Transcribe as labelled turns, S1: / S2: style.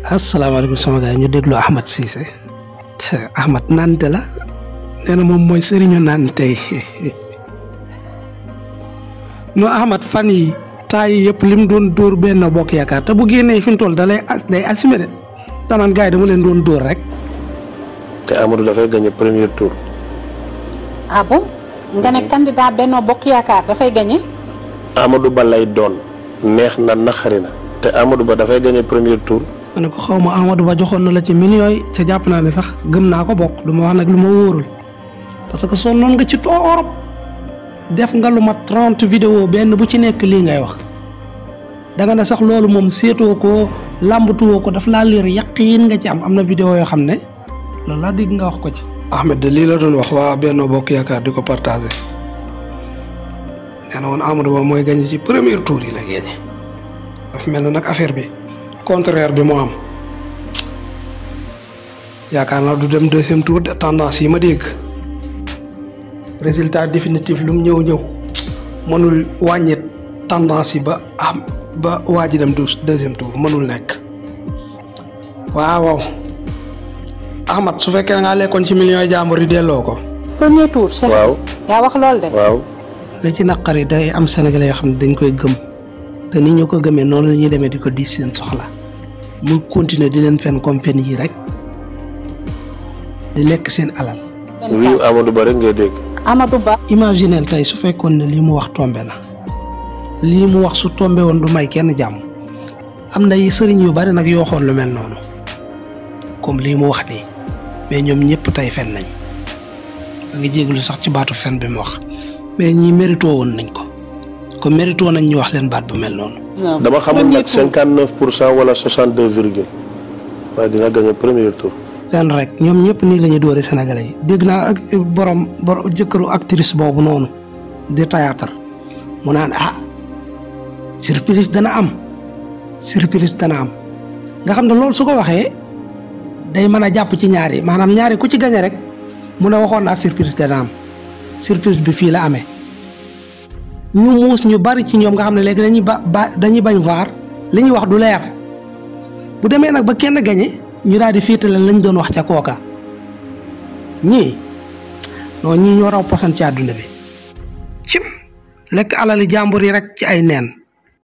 S1: asalaamaaleykum sama gars yi ñu déglu Ahmed Cissé Ahmed nante la nee na moom mooy sëriñu nante yi no Ahmed fan yi temps yi yëpp lim doon dóor benn bokk yaakaar te bu génnee fi mu toll day assumé de danaan gars yi dama leen doon dóor rek.
S2: te Amadou dafay gagné premier tour.
S3: ah bon nga ne candidat Benno Bokk Yaakaar dafay gagné.
S2: Amadou Ba lay doon neex na naxari na te Amadou Ba dafay gagné premier tour.
S1: ma ne ko xaw ma Amadou Ba joxoon na la ci millions yi ca jàpp naa ne sax gëm naa ko bokk du ma wax nag lu ma wóorul parce que sonnoon nga ci Europe def nga lu ma 30 vidéo benn bu ci nekk lii ngay wax da nga ne sax loolu moom seetoo ko làmbatuwoo ko daf laa leer yaqiin nga ci am na vidéo yoo xam ne loolu laa dégg nga wax ko ci. Ahmed de lii la doon wax waa Benno Bokk Yaakaar di ko partagé nee na woon Amadou Ba mooy gagné ci premier tour yi la gagné dafa mel na nag affaire bi. contraire bi moo am yaakaar naa du dem deuxième tour de tendance yi ma dégg résultat définitif lu mu ñëw mënul wàññi tendance yi ba waa ji dem deuxième tour mënul nekk waaw Ahmad su fekkee da ngaa lekkoon ci millions yi jàmbur yi delloo ko.
S3: premier tour.
S2: waaw
S3: yaa wax lool de.
S2: waaw.
S1: li ci naqari day am sénégalais yoo xam ne dañ koy gëm. te ni ñu ko gëmee noonu la ñuy demee di ko di seen soxla muy continuer di leen fen comme fen yii rek di lekk seen alal.
S2: wiiw Amadou Ba rek ngay dégg.
S3: Amadou Ba.
S1: imaginel tey su fekkoon ne lii mu wax tombé na lii mu wax su tombé woon du may kenn jàmm am na sëriñ yu bari nag yoo xool lu mel noonu comme lii mu wax nii mais ñoom ñëpp tey fen nañ ma ngi jégalu sax ci baatu fen bi mu wax mais ñi mérito woon nañ ko. ko mérito nañ ñu wax leen baat bu mel noonu.
S2: dama xamul nag 59% wala 62 virgule waaye dina gagné premier tour.
S1: fen rek ñoom ñëpp nii la ñuy dóore Sénégalais yi dégg naa ak borom jëkkëru actrice boobu noonu di théâtre mu naan surprise dana am nga xam ne loolu su ko waxee day mën a jàpp ci ñaari maanaam ñaari ku ci gagné rek mu ne waxoon naa surprise dana am surprise bi fii la amee. ñu muus ñu bari ci ñoom nga xam ne léegi dañuy bañ vaar li ñuy wax du leer bu demee nag ba kenn gañe ñu daal di féetale lañ doon wax ca kooka ñii ñoo raw posan ci àdduna bi cim lekk alali jàmbur yi rek ci ay neen